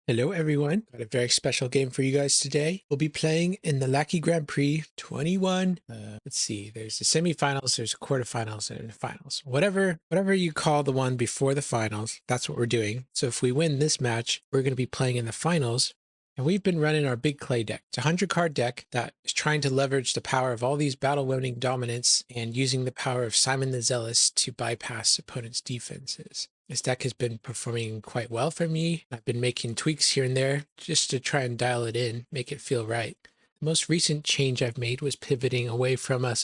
Hello everyone, got a very special game for you guys today. We'll be playing in the Lackey Grand Prix 21. Let's see, there's the semifinals, there's the quarterfinals, and the finals. Whatever you call the one before the finals, that's what we're doing. So if we win this match, we're going to be playing in the finals. And we've been running our big clay deck. It's a 100-card deck that is trying to leverage the power of all these battle-winning dominants and using the power of Simon the Zealous to bypass opponents' defenses. This deck has been performing quite well for me. I've been making tweaks here and there just to try and dial it in, make it feel right. The most recent change I've made was pivoting away from a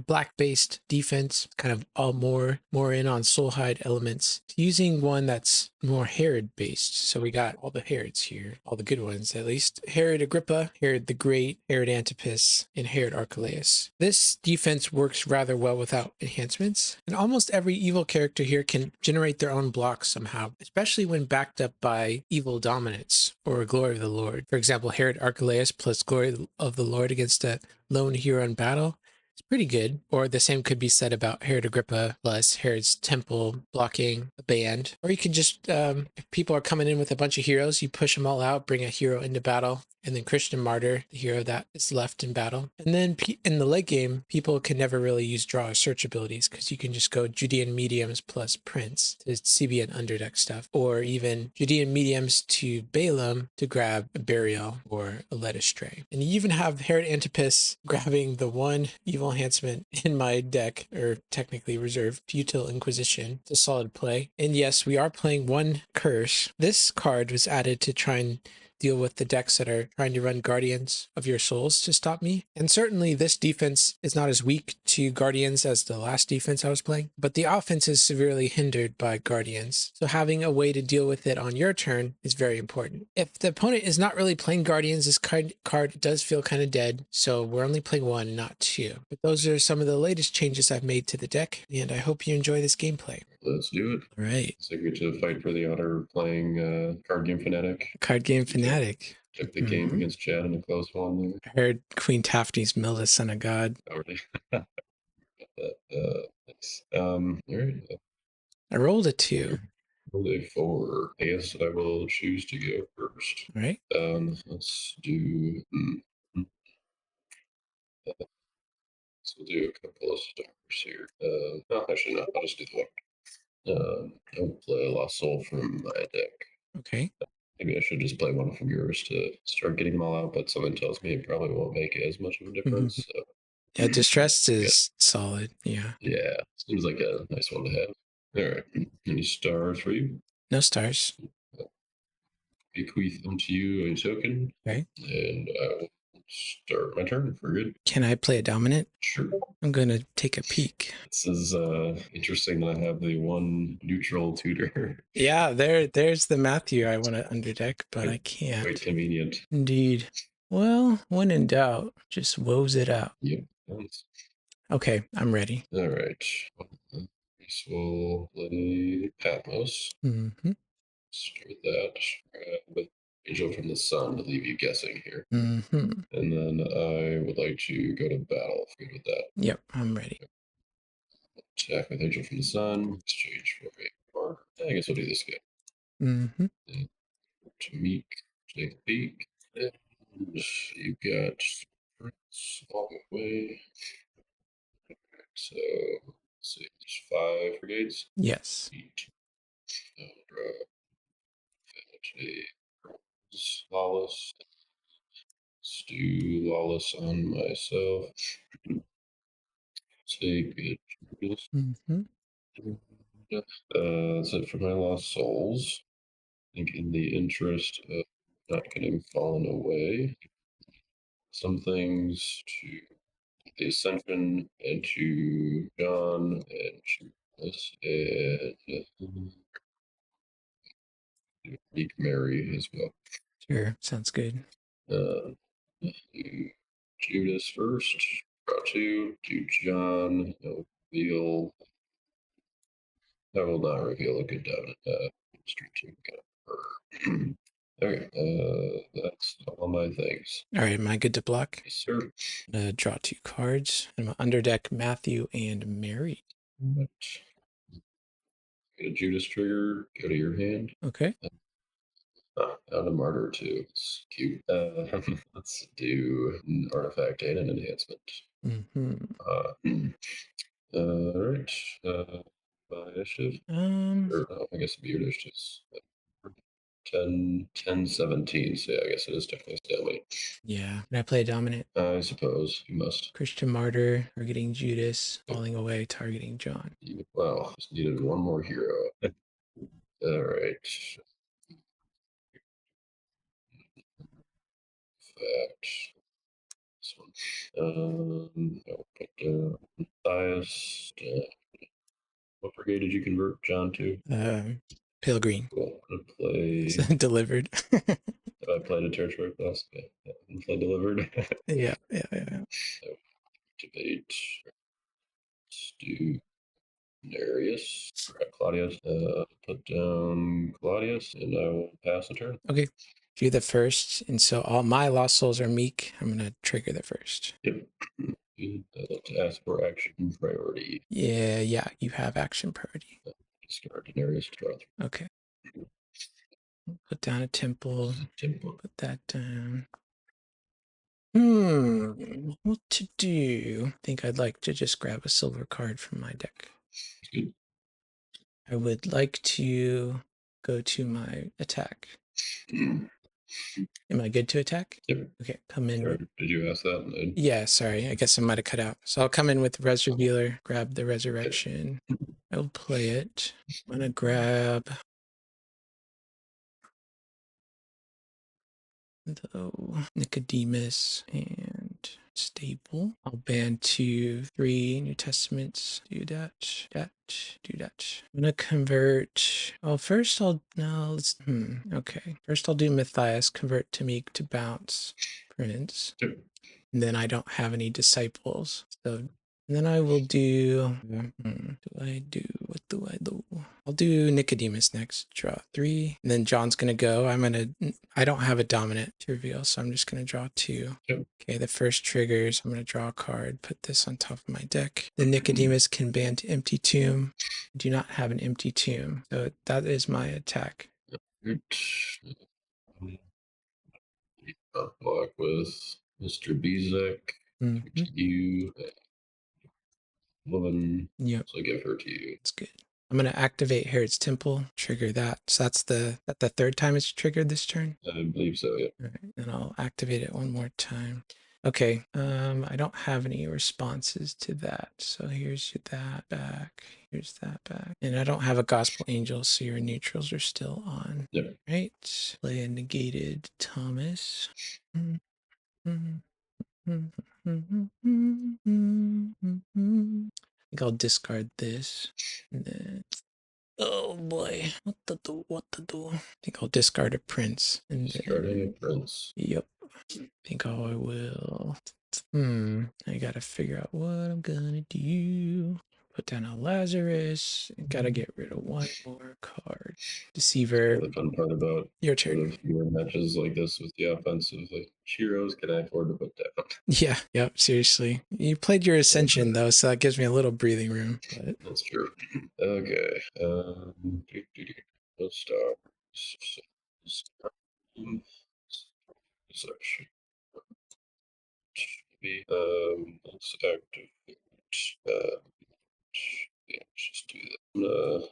black-based defense, kind of all more in on Soulhide elements, to using one that's more Herod-based. So we got all the Herods here, all the good ones at least. Herod Agrippa, Herod the Great, Herod Antipas, and Herod Archelaus. This defense works rather well without enhancements, and almost every evil character here can generate their own blocks somehow, especially when backed up by evil dominance or Glory of the Lord. For example, Herod Archelaus plus Glory of the Lord against a lone hero in battle. It's pretty good. Or the same could be said about Herod Agrippa plus Herod's temple blocking a band. Or you can just, if people are coming in with a bunch of heroes, you push them all out, bring a hero into battle, and then Christian Martyr, the hero that is left in battle. And then in the late game, people can never really use draw or search abilities because you can just go Judean mediums plus Prince to CB and underdeck stuff, or even Judean mediums to Balaam to grab a Burial or a Led Astray. And you even have Herod Antipas grabbing the one evil enhancement in my deck, or technically reserved, Futile Inquisition. It's a solid play. And yes, we are playing one curse. This card was added to try and deal with the decks that are trying to run Guardians of Your Souls to stop me. And certainly this defense is not as weak to Guardians as the last defense I was playing, but the offense is severely hindered by Guardians. So having a way to deal with it on your turn is very important. If the opponent is not really playing Guardians, this card does feel kind of dead. So we're only playing one, not two. But those are some of the latest changes I've made to the deck, and I hope you enjoy this gameplay. Let's do it. All right. So we get to fight for the honor of playing Card Game Fanatic. Card Game Fanatic. Took the game against Chad in a close one there. I heard Queen Tafni's Milda, Son of God. Oh, really? Nice. All right. I rolled a 2. Rolled a 4. I guess I will choose to go first. All right. Let's do... So we'll do a couple of stars here. No, actually not. I'll just do the one. I'll play a Lost Soul from my deck. Okay. Maybe I should just play one from yours to start getting them all out, but something tells me it probably won't make as much of a difference. So. Yeah, Distressed is solid. Yeah. Yeah, seems like a nice one to have. All right. Any stars for you? No stars. Bequeath unto you a token. Okay. And I will start my turn if we're good. Can I play a dominant? Sure. I'm going to take a peek. This is interesting that I have the one neutral tutor. Yeah, there's the Matthew I want to underdeck, but I can't. Quite convenient. Indeed. Well, when in doubt, just woes it out. Yep. Nice. Okay, I'm ready. All right. So we'll play Patmos. Start that with Angel from the Sun to leave you guessing here. And then I would like to go to battle. If you're good with that. Yep, I'm ready. Attack with Angel from the Sun. Exchange for a card. I guess we'll do this guy. To Meek, take a peek. And you got Prince all the way. So let's see, there's 5 brigades. Yes. Lawless. Let's do Lawless on myself. Take it. That's it for my Lost Souls. I think in the interest of not getting fallen away, some things to the Ascension and to John and to this and Meek Mary as well. Sure, sounds good. Judas first. Draw 2. Do John. No reveal. I will not reveal a good dominant. Okay, that's all my things. All right, am I good to block? Yes, sir. I'm gonna draw 2 cards. I'm gonna underdeck Matthew and Mary. Get a Judas trigger. Go to your hand. Okay. Found a martyr too. It's cute. Let's do an artifact and an enhancement. All right. My initiative. Or no, I guess your initiative is 10, 17. So yeah, I guess it is definitely stalemate. Yeah. Can I play a dominant? I suppose you must. Christian Martyr targeting Judas, falling away targeting John. Well, just needed one more hero. All right. Fact. This one. I'll put Matthias. What brigade did you convert John to? Pale green. Cool. I'm gonna play. Delivered. Have I played a territory class? Yeah. Play delivered. Yeah. Activate. Let's do Nereus. Claudius. Put down Claudius, and I will pass the turn. Okay. Do the first, and so all my lost souls are meek. I'm gonna trigger the first. Yep. I'd like to ask for action priority. Yeah, you have action priority. Discard Nereus to draw 3. Okay. Put down a temple. Temple. Put that down. What to do? I think I'd like to just grab a silver card from my deck. Good. I would like to go to my attack. Am I good to attack? Yep. Okay, come in. Sorry, did you ask that? Yeah, sorry. I guess I might have cut out. So I'll come in with Res Revealer, grab the Resurrection. I'll play it. I'm going to grab the Nicodemus and Staple. I'll ban 2, 3 New Testaments. Do that. I'm gonna convert. Oh, first I'll okay. First I'll do Matthias, convert to Meek to bounce Prince. Yep. And then I don't have any disciples. So then I will do what do I do? I'll do Nicodemus next. Draw 3. And then John's gonna go. I don't have a dominant to reveal, so I'm just gonna draw 2. Yep. Okay, the first triggers. I'm gonna draw a card, put this on top of my deck. The Nicodemus can ban to empty tomb. I do not have an empty tomb. So that is my attack. Block with Mr. Bezek. You woman. Yep. So I give her to you. That's good. I'm gonna activate Herod's Temple, trigger that. So that's the third time it's triggered this turn. I believe so. Yeah. All right, and I'll activate it one more time. Okay. I don't have any responses to that. So here's that back. Here's that back. And I don't have a Gospel Angel, so your neutrals are still on. Yep. Right. Play a negated Thomas. I think I'll discard this. And then, oh boy, what to do? I think I'll discard a prince. And Discarding a prince. Yep. I think I will. I gotta figure out what I'm gonna do. Put down a Lazarus. Gotta get rid of one more card. Deceiver. The fun part about your turn. Your matches like this with the offensive, like heroes, can I afford to put down? Yeah, yep, seriously. You played your Ascension though, so that gives me a little breathing room. But... That's true. Okay. Let's start. Section. Let's activate. Yeah, let's just do that.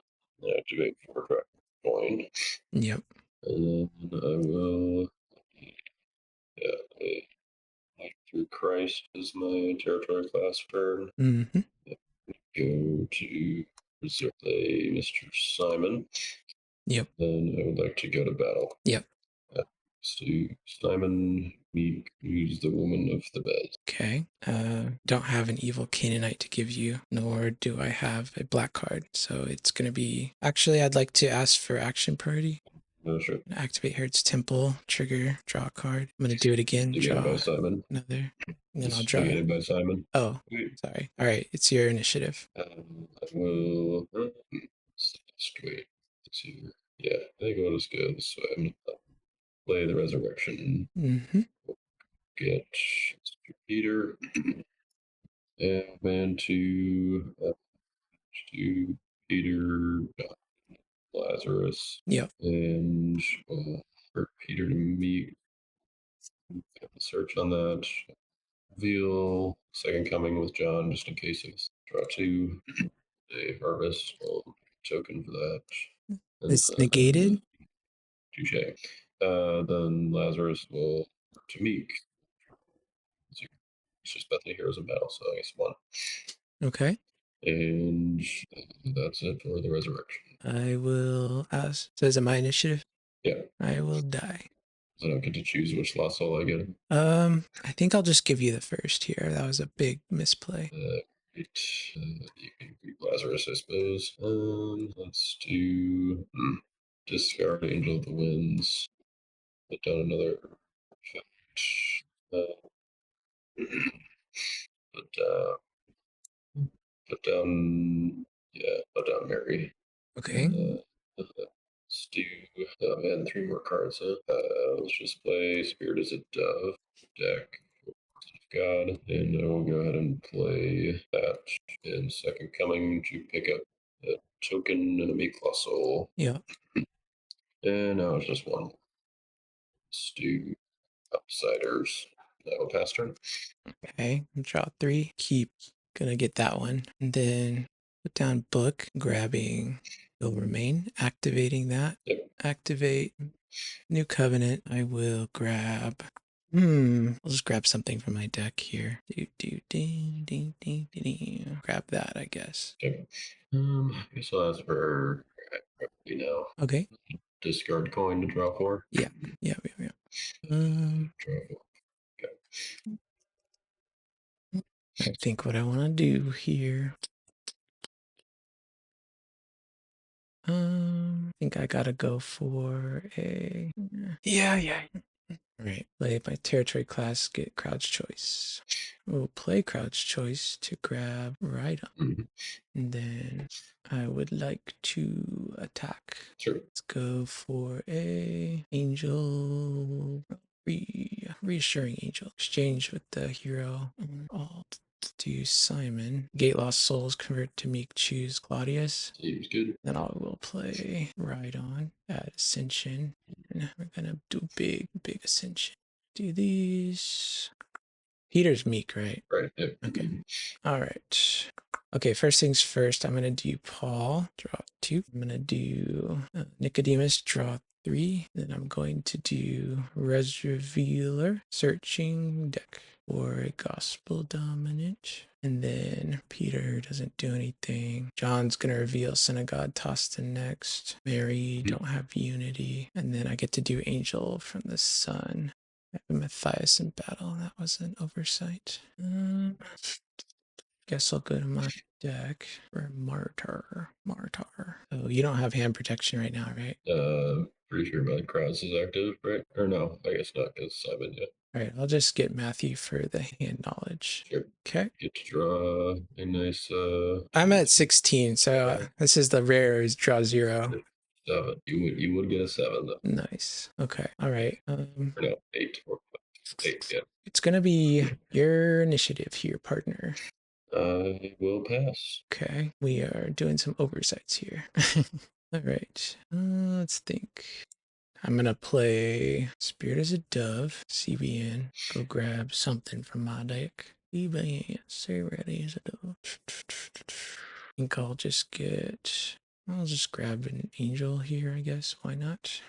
Activate for track coin. Yep. And then I will. Life through Christ is my territory class turn. Go to play Mr. Simon. Yep. Then I would like to go to battle. Yep. So Simon, who's the woman of the bed. Okay. Don't have an evil Canaanite to give you, nor do I have a black card. So it's going to be... Actually, I'd like to ask for action priority. Sure. Activate Herod's Temple, trigger, draw a card. I'm going to do it again. Draw by Simon. Another. And then I'll draw it. By Simon. Oh, sorry. All right. It's your initiative. I will... Just wait. Let's see. Yeah, I think we'll just go this way. I'm going to play the Resurrection. Get Peter. And then to Peter, Lazarus. Yep. And for Peter to meet. Search on that. Reveal Second Coming with John, just in case it's draw 2. A harvest token for that. It's negated. Touche. Then Lazarus will to Meek. It's just Bethany Heroes in Battle, so I guess 1. Okay. And that's it for the resurrection. I will ask. Says in my initiative. Yeah. I will die. So I don't get to choose which lost soul I get. I think I'll just give you the first here. That was a big misplay. You can keep Lazarus, I suppose. Let's do discard Angel of the Winds. Put down another effect. Put down Mary. Okay. Let's do man, 3 more cards. Let's just play Spirit as a Dove deck. God, and I will go ahead and play that in Second Coming to pick up a token and a Meek Lost Soul. Yeah. And now it's just 1. Let's do Outsiders. I will pass turn. Okay. Draw 3. Keep. Gonna get that one. And then put down book. Grabbing will remain. Activating that. Yep. Activate. New Covenant. I will grab. I'll just grab something from my deck here. Grab that, I guess. Okay. I guess I'll ask for now. Okay. Discard coin to draw 4. Yeah. Draw 4. I think what I want to do here. I think I gotta go for a. Yeah. All right. Play my territory class. Get Crowd's Choice. We'll play Crowd's Choice to grab right on. And then I would like to attack. Sure. Let's go for a angel. Reassuring Angel. Exchange with the hero. I'll do Simon. Gate Lost Souls convert to Meek. Choose Claudius. Seems good. Then I will play Ride On at Ascension. And we're gonna do big Ascension. Do these. Peter's Meek, right? Right. Yep. Okay. All right. Okay, first things first, I'm going to do Paul, draw 2. I'm going to do Nicodemus, draw 3. Then I'm going to do Revealer, searching deck for a Gospel Dominant. And then Peter doesn't do anything. John's going to reveal Synagogue, Tostin next. Mary, don't have Unity. And then I get to do Angel from the Sun. I have Matthias in battle. That was an oversight. Guess I'll go to my deck for Martyr. Oh, you don't have hand protection right now, right? Pretty sure my cross is active, right? Or no, I guess not, because Simon, yeah. All right, I'll just get Matthew for the hand knowledge. Sure. Okay. Get to draw a nice. I'm at 16, so this is the rare is draw 0. 7. You would get a 7 though. Nice. Okay. All right. Or no, 8 or 8. Yeah. It's gonna be your initiative here, partner. I will pass. Okay. We are doing some oversights here. All right. Let's think. I'm gonna play Spirit as a Dove, CBN. Go grab something from my deck. CBN, say ready as a dove. I think I'll just grab an angel here, I guess. Why not?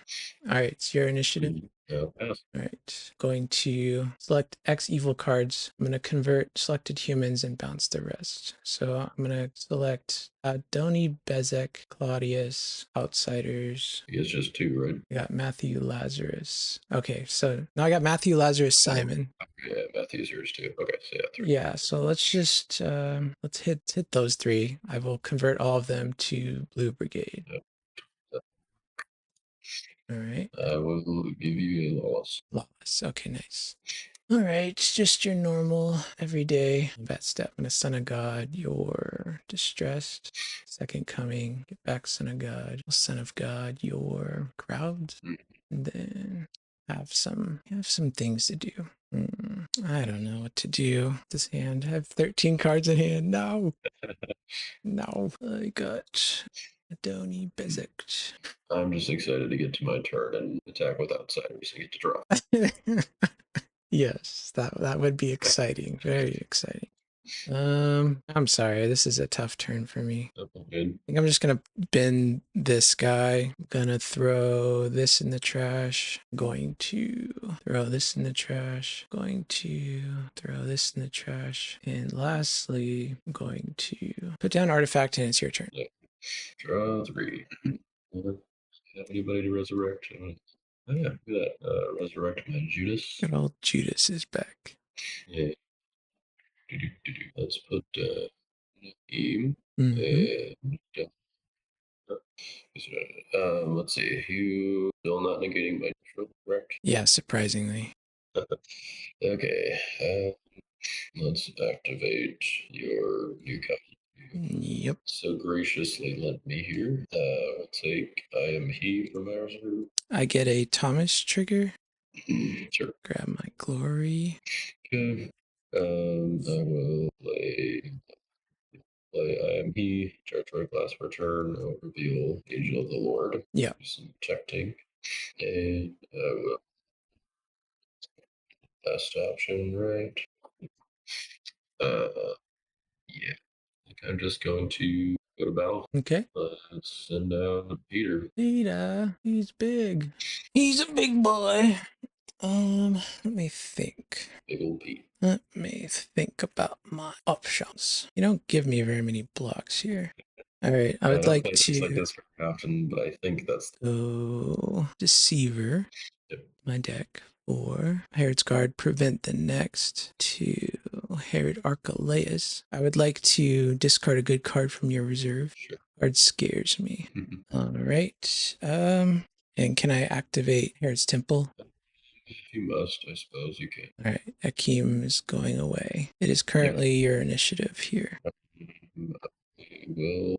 All right, it's your initiative. Yeah, pass. All right, going to select X evil cards. I'm going to convert selected humans and bounce the rest. So I'm going to select Adoni, Bezek, Claudius, Outsiders. I guess just 2, right? I got Matthew, Lazarus. Okay, so now I got Matthew, Lazarus, Simon. Yeah, Matthew's yours too. Okay, so yeah, 3. Yeah, so let's just let's hit those 3. I will convert all of them to Blue Brigade. Yep. All right. I will give you a loss. Loss. Okay, nice. All right, just your normal everyday bat step. And a Son of God, you're distressed. Second Coming, get back Son of God. Son of God, you're crowd. And then have some things to do. I don't know what to do. This hand, I have 13 cards in hand. No. I got Adoni Bezek. I'm just excited to get to my turn and attack with outsiders and get to draw. Yes, that would be exciting. Very exciting. I'm sorry. This is a tough turn for me. Good. I think I'm just gonna bend this guy. I'm gonna throw this in the trash. I'm going to throw this in the trash. I'm going to throw this in the trash. And lastly, I'm going to put down artifact, and it's your turn. Yeah. Draw 3. Have anybody to resurrect? Oh yeah, look at that. Resurrect my Judas. Good old Judas is back. Yeah. Let's put Naeem Mm-hmm. and let's see. You still not negating my neutral, correct? Yeah, surprisingly. Okay. Let's activate your new copy. Yep. So graciously lent me here. We'll take I am he from my reserve. I get a Thomas trigger. Sure. Grab my glory. Okay. I will play I am he, territory class return, I'll reveal Angel of the Lord. Yeah. Do some protecting. And I will last option, right? Yeah. I think I'm just going to go to battle. Okay. Let's send out Peter. Peter, he's big. He's a big boy. Let me think. Big old Pete. Let me think about my options. You don't give me very many blocks here. All right, I would don't like play things like to this very often, but I think that's go Deceiver, Yep. my deck, or Herod's Guard, prevent the next, to Herod Archelaus. I would like to discard a good card from your reserve. Sure. Card scares me. All right. And can I activate Herod's Temple? If you must, I suppose you can. All right, Akeem is going away. It is currently your initiative here. We'll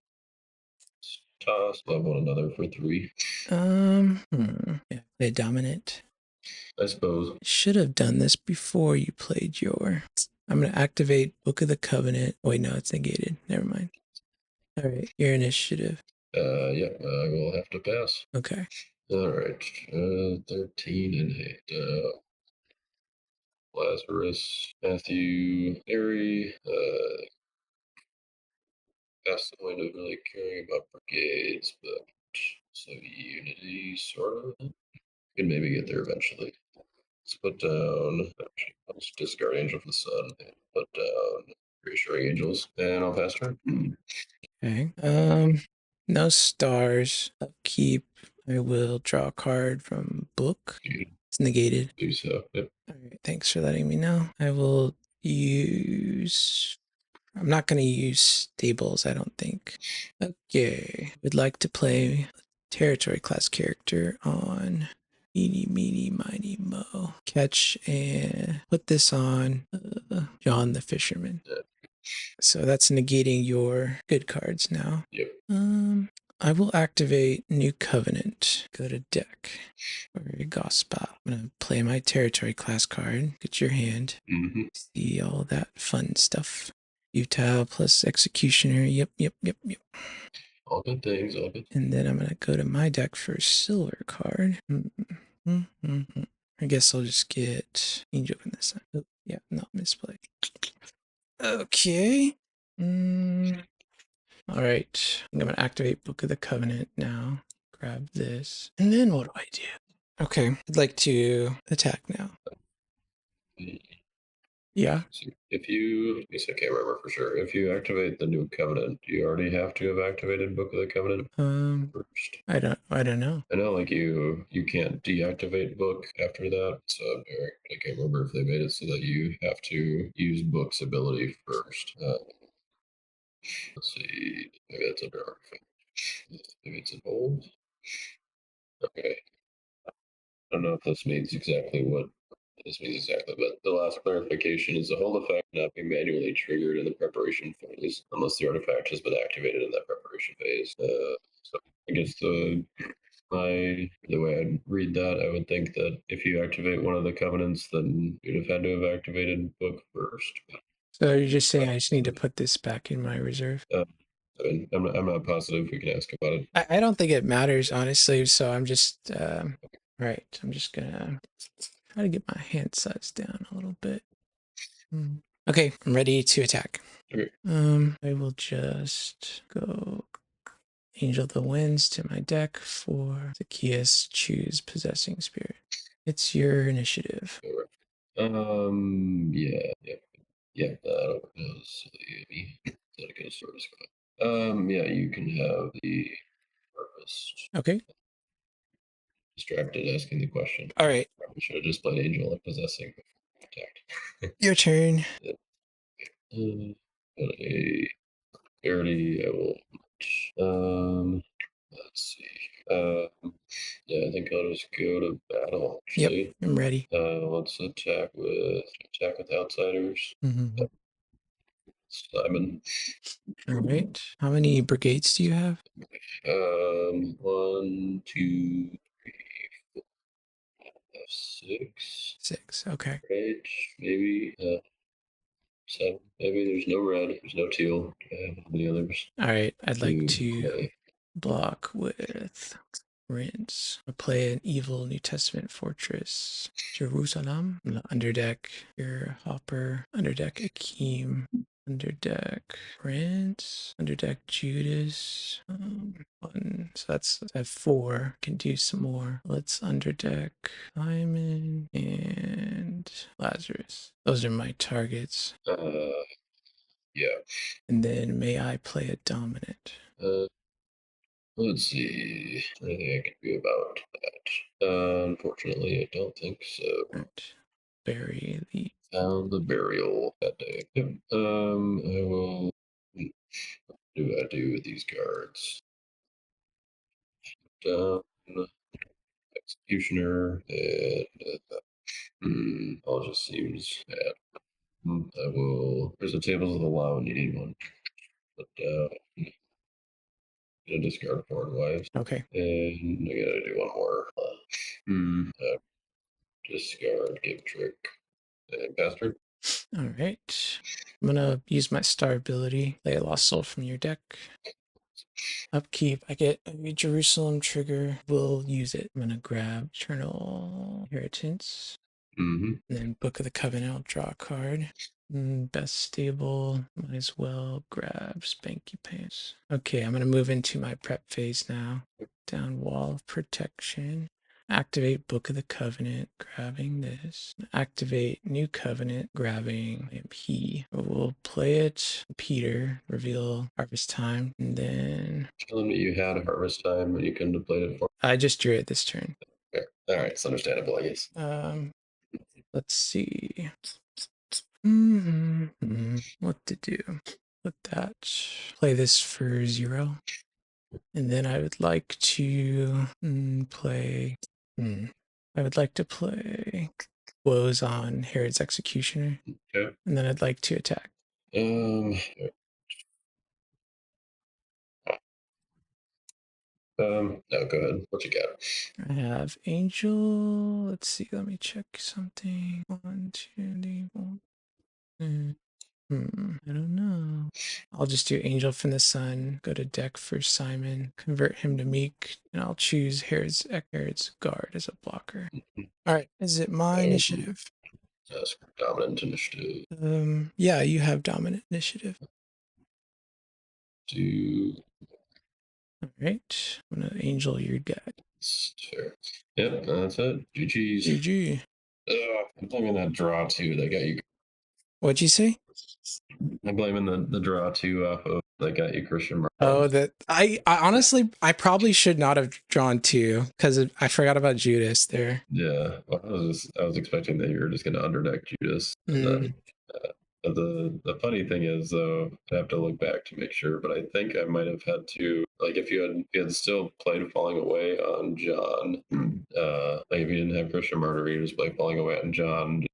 toss love one another for 3. Yeah, play dominant. I suppose. Should have done this before you played your. I'm gonna activate Book of the Covenant. Oh, wait, no, it's negated. Never mind. All right, your initiative. Yeah, I will have to pass. Okay. All right. 13 and 8. Lazarus, Matthew, Mary. Past the point of really caring about brigades, but so unity, sort of. Can maybe get there eventually. Let's put down. Actually, let's discard Angel for the Sun and put down Reassuring Angels, and I'll pass turn. Okay. No stars. Upkeep. I will draw a card from book. It's negated. Do so. Yep. All right. Thanks for letting me know. I will use. I'm not going to use stables, I don't think. Okay. Would like to play a territory class character on Eeny, Meeny, Miny, Mo. Catch and put this on John the Fisherman. So that's negating your good cards now. Yep. I will activate New Covenant. Go to deck. Or Gospel. I'm going to play my territory class card. Get your hand. Mm-hmm. See all that fun stuff. Utile plus Executioner. Yep. All good things, all good. And then I'm going to go to my deck for a silver card. I guess I'll just get Angel in this side. Oh, yeah, not misplay. Okay. All right. I'm going to activate Book of the Covenant now. Grab this. And then what do I do? Okay. I'd like to attack now. Yeah. So if you, I guess I can't remember for sure. If you activate the New Covenant, do you already have to have activated Book of the Covenant first? I don't know. I know, like you can't deactivate Book after that. So I can't remember if they made it so that you have to use Book's ability first. Let's see. Maybe that's under artifact. Maybe it's an old. Okay. I don't know if this means exactly what this means exactly, but the last clarification is the hold effect not being manually triggered in the preparation phase unless the artifact has been activated in that preparation phase. So I guess the way I'd read that, I would think that if you activate one of the covenants, then you'd have had to have activated book first. So you're just saying I just need to put this back in my reserve? I mean, I'm not positive. We can ask about it. I don't think it matters, honestly. So I'm just, right. I'm just gonna try to get my hand size down a little bit. Okay, I'm ready to attack. Okay. I will just go Angel of the Winds to my deck for Zaccheus, choose Possessing Spirit. It's your initiative. Yeah, that goes me. That goes first. Yeah, you can have the harvest. Okay. Distracted asking the question. All right. Probably should have just played Angel and Possessing attacked. Your turn. But a parity, I will. Let's see. Yeah, I think I'll just go to battle. Actually, Yep, I'm ready. Let's attack with outsiders. Mm-hmm. Simon. All right. How many brigades do you have? 1, 2, 3, 4, 5, 6. 6. Okay. Right, maybe 7. Maybe there's no red. There's no teal. The others. All right. I'd like to play. block with Rinse. I'll play an evil New Testament fortress. Jerusalem. Underdeck your Hopper. Underdeck Akeem. Underdeck Prince. Underdeck Judas. One. So I have 4. Can do some more. Let's underdeck Simon and Lazarus. Those are my targets. Yeah. And then may I play a dominant? Let's see. I think I can do about that. Unfortunately, I don't think so. Right. Bury the Found the burial that day. Yep. I will. What do I do with these cards? Down. Executioner and all just seems bad. I will. There's a tables of the law when you need one, but gonna discard foreign wives. Okay. And I gotta do one more. Discard, give trick, and bastard. All right. I'm gonna use my star ability. Lay a lost soul from your deck. Upkeep. I get a Jerusalem trigger. We'll use it. I'm gonna grab Eternal Inheritance. Mm-hmm. And then Book of the Covenant. I'll draw a card. Best stable. Might as well grab Spanky Pants. Okay, I'm gonna move into my prep phase now. Down Wall of Protection. Activate Book of the Covenant, grabbing this. Activate New Covenant, grabbing MP. We'll play it. Peter, reveal Harvest Time, and then... Tell him that you had Harvest Time, but you couldn't have played it for. I just drew it this turn. Okay. All right, it's understandable, I guess. Let's see. What to do? Put that. Play this for 0. And then I would like to play... I would like to play Woes on Herod's Executioner. Okay. And then I'd like to attack. No, go ahead. What you got? I have Angel. Let's see. Let me check something. 1, 2, 3, 4. I don't know. I'll just do Angel from the Sun. Go to deck for Simon. Convert him to Meek. And I'll choose Herod's Guard as a blocker. All right. Is it my initiative? That's dominant initiative. Yeah, you have dominant initiative. All right. I'm gonna Angel your guy. Fair. Yep, that's it. GG's. GG. I'm blaming that draw 2 that got you. What'd you say? I'm blaming the draw 2 off of that got you Christian. Oh, that I honestly I probably should not have drawn 2 because I forgot about Judas there. Yeah, well, I was expecting that you were just going to underdeck Judas. And then, the funny thing is, though, I have to look back to make sure, but I think I might have had to, like, if you had still played Falling Away on John, like if you didn't have Christian Murder, you just play Falling Away on John,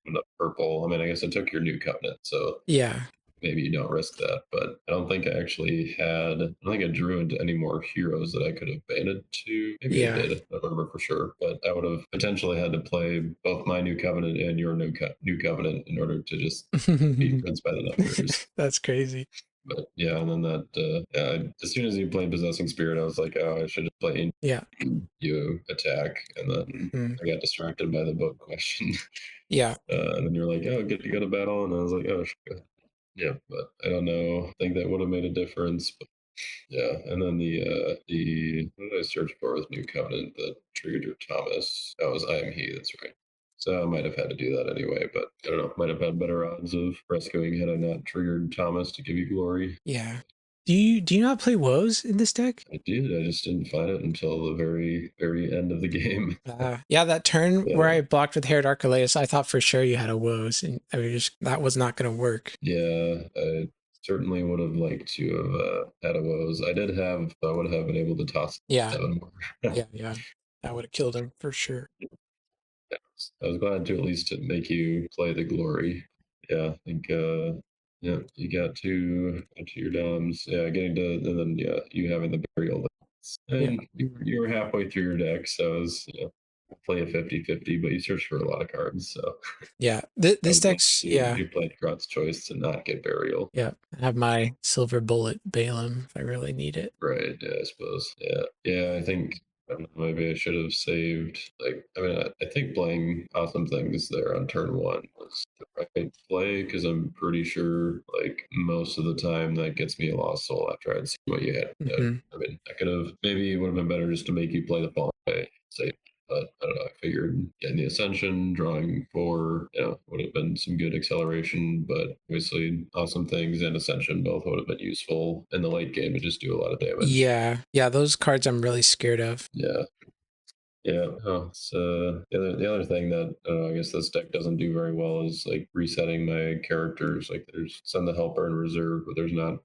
the purple. I mean, I guess it took your new covenant, so yeah. Maybe you don't risk that, but I don't think I actually had. I don't think I drew into any more heroes that I could have banded to. Maybe I did. I don't remember for sure, but I would have potentially had to play both my new covenant and your new covenant in order to just beat Prince by the numbers. That's crazy. But yeah, and then that as soon as you played Possessing Spirit, I was like, oh, I should just play Yeah. you attack, and then Mhm. I got distracted by the book question. Yeah. And then you're like, oh, get to go to battle, and I was like, oh, sure. Yeah, but I don't know. I think that would have made a difference. But yeah, and then the what did I search for with New Covenant that triggered your Thomas? That was I am he. That's right. So I might have had to do that anyway, but I don't know. Might have had better odds of rescuing had I not triggered Thomas to give you glory. Yeah. Do you not play woes in this deck? I did. I just didn't find it until the very end of the game. Yeah, that turn where Yeah, I blocked with Herod Archelaus, I thought for sure you had a woes, and I mean, just that was not going to work. yeah. I certainly would have liked to have had a woes. I did have. I would have been able to toss Yeah, 7 more. yeah. That would have killed him for sure. I was glad to at least to make you play the glory. Yeah, I think yeah, you got to your doms. Yeah, getting to and then yeah, you having the burial. Yeah. And you were halfway through your deck, so it was play a 50-50, but you searched for a lot of cards, so Yeah. I This was glad deck's, yeah. you played God's choice to not get burial. Yeah. I have my silver bullet Balaam if I really need it. Right, yeah, I suppose. Yeah. Yeah, I think I don't know, maybe I should have saved like I mean I think playing awesome things there on turn one was the right play because I'm pretty sure like most of the time that gets me a lost soul after I'd seen what you had. Hmm. I mean I could have maybe it would have been better just to make you play the fall away, say but I don't know. I figured getting the Ascension, drawing 4, would have been some good acceleration. But obviously, awesome things and Ascension both would have been useful in the late game to just do a lot of damage. Yeah, those cards I'm really scared of. Yeah, yeah. Oh, it's the other thing that I guess this deck doesn't do very well is like resetting my characters. Like there's Send the Helper and Reserve, but there's not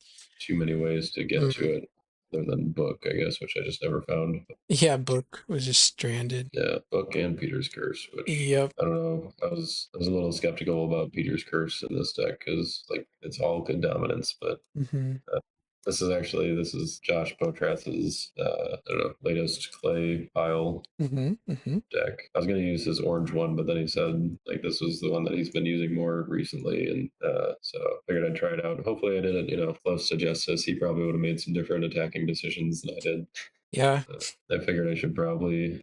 too many ways to get to Mm. it other than Book, I guess, which I just never found. Yeah, book was just stranded. Yeah, Book and Peter's Curse, which Yep. I don't know. I was a little skeptical about Peter's Curse in this deck because like it's all good dominance, but Hmm. uh, this is Josh Potrass's I don't know latest clay pile Hmm. deck. I was gonna use his orange one, but then he said like this was the one that he's been using more recently, and so I figured I'd try it out. Hopefully, I didn't close to justice. He probably would have made some different attacking decisions than I did. Yeah. I figured I should probably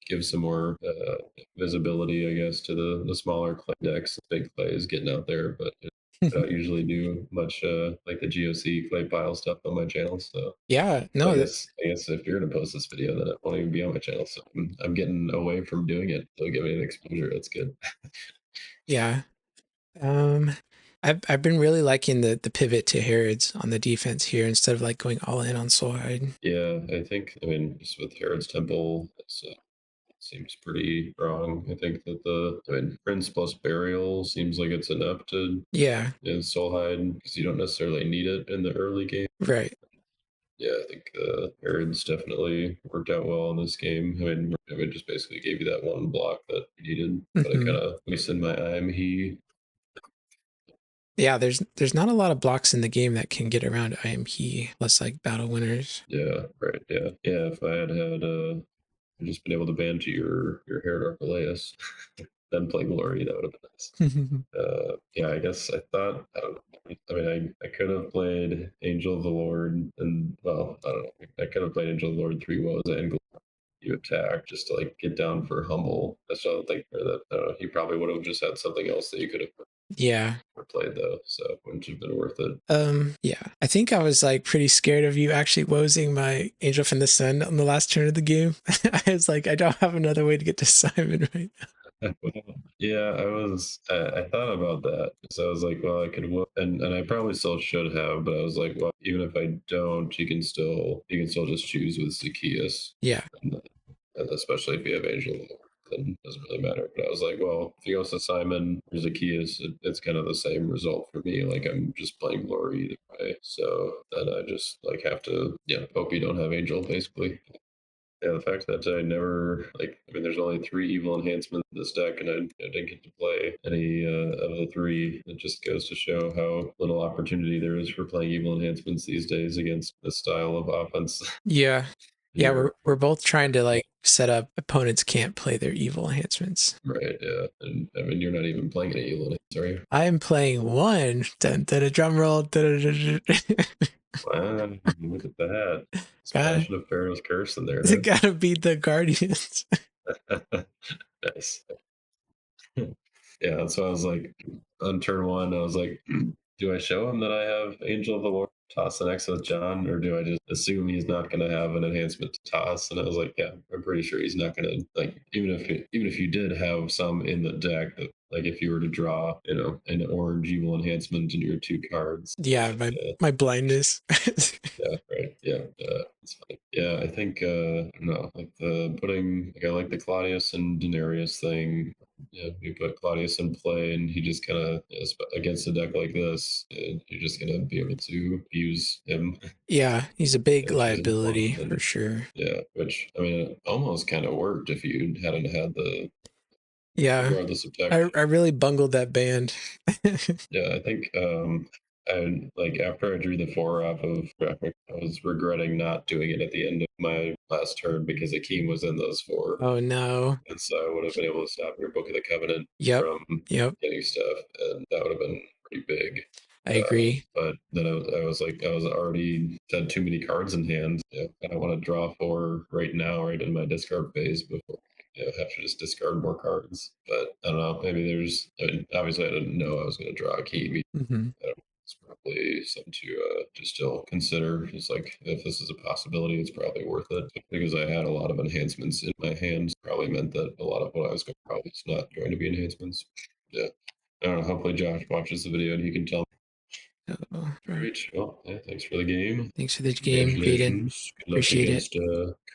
give some more visibility, I guess, to the smaller clay decks. Big clay is getting out there, but I don't usually do much like the GOC clay pile stuff on my channel. So Yeah. I No, guess I guess if you're gonna post this video, then it won't even be on my channel. So I'm getting away from doing it. So give me an exposure. That's good. yeah. Um, I've been really liking the pivot to Herod's on the defense here instead of like going all in on Soulhide. Yeah, I mean, just with Herod's Temple, seems pretty strong. I think that Prince plus Burial seems like it's enough to Yeah. Soulhide because you don't necessarily need it in the early game. Right. Yeah, I think Herod's definitely worked out well in this game. I mean, it just basically gave you that one block that you needed, but I Hmm. kind of wasted my I'm he. Yeah. There's not a lot of blocks in the game that can get around IMP, less like battle winners. Yeah, right. Yeah, yeah. If I had just been able to ban to your Herod Archelaus, then play Glory, that would have been nice. Yeah, I guess I thought I don't know. I mean, I could have played Angel of the Lord, and well, I don't know. I could have played Angel of the Lord 3 woes and you attack just to like get down for humble. That's what I think. Or that I don't know. He probably would have just had something else that you could Yeah. have played though, so it wouldn't have been worth it. Yeah. I think I was like pretty scared of you actually wozing my Angel from the Sun on the last turn of the game. I was like, I don't have another way to get to Simon right Yeah, I was. I thought about that. So I was like, well, I could, and I probably still should have, but I was like, well, even if I don't, you can still just choose with Zaccheus, Yeah. and especially if you have Angel of the Lord, then it doesn't really matter. But I was like, well, if he goes to Simon or Zaccheus, it's kind of the same result for me. Like I'm just playing Glory either way. So then I just like have to, yeah, hope you don't have Angel basically. Yeah, the fact that I never I mean, there's only 3 evil enhancements in this deck, and I didn't get to play any of the 3. It just goes to show how little opportunity there is for playing evil enhancements these days against this style of offense. Yeah. Yeah, here. we're both trying to like set up opponents can't play their evil enhancements. Right, yeah. And I mean, you're not even playing any evil names, are you? I am playing one. Dun, dun, dun, drum roll. Dun, dun, dun, dun. Wow, look at that. Gotta, Splashing of Pharaoh's curse in there, huh? gotta beat the Guardians. Nice. Yeah, so I was like, on turn one, I was like, do I show him that I have Angel of the Lord toss an X with John, or do I just assume he's not going to have an enhancement to toss? And I was like, yeah, I'm pretty sure he's not going to, like, even if you did have some in the deck, that, like, if you were to draw, you know, an orange evil enhancement in your 2 cards. Yeah, my blindness. Yeah, right. Yeah, it's fine. Yeah, I think I don't know, like the putting like I like the Claudius and Denarius thing. Yeah, you put Claudius in play, and he just kind of against a deck like this, you're just gonna be able to use him Yeah, he's a big and choose him liability one. for And sure. yeah, which I mean, it almost kind of worked if you hadn't had the Yeah, regardless of tech. I really bungled that band. Yeah, I think and like after I drew the 4 off of graphic, I was regretting not doing it at the end of my last turn because Akeem was in those 4. Oh no. And so I would have been able to stop your Book of the Covenant Yep. from Yep. getting stuff, and that would have been pretty big. I agree. But then I was like, I was already had too many cards in hand. Yeah, I don't want to draw 4 right now, right in my discard phase before have to just discard more cards. But I don't know. Maybe there's. I mean, obviously, I didn't know I was going to draw a key. Mm-hmm. It's probably something to still consider. Just like if this is a possibility, it's probably worth it because I had a lot of enhancements in my hands. Probably meant that a lot of what I was going probably is not going to be enhancements. Yeah. I don't know. Hopefully, Josh watches the video and he can tell me. Great. Well, yeah, thanks for the game. Thanks for the game, Jayden. Congratulations. Good luck Appreciate it. against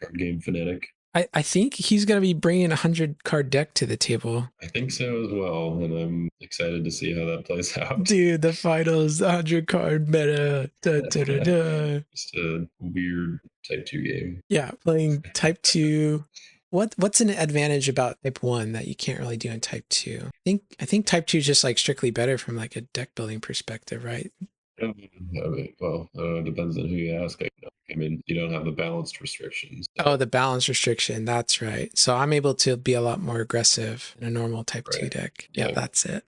Card Game Fanatic. I think he's gonna be bringing a 100 card deck to the table. I think so as well, and I'm excited to see how that plays out. Dude, the finals 100 card meta. Da, da, da, da. Just a weird Type 2 game. Yeah, playing Type 2. What's an advantage about Type 1 that you can't really do in Type 2? I think Type 2 is just like strictly better from like a deck building perspective, right? I mean, well, it depends on who you ask. I mean, you don't have the balanced restrictions. Oh, the balance restriction. That's right. So I'm able to be a lot more aggressive in a normal Type 2 deck. Yeah, that's it.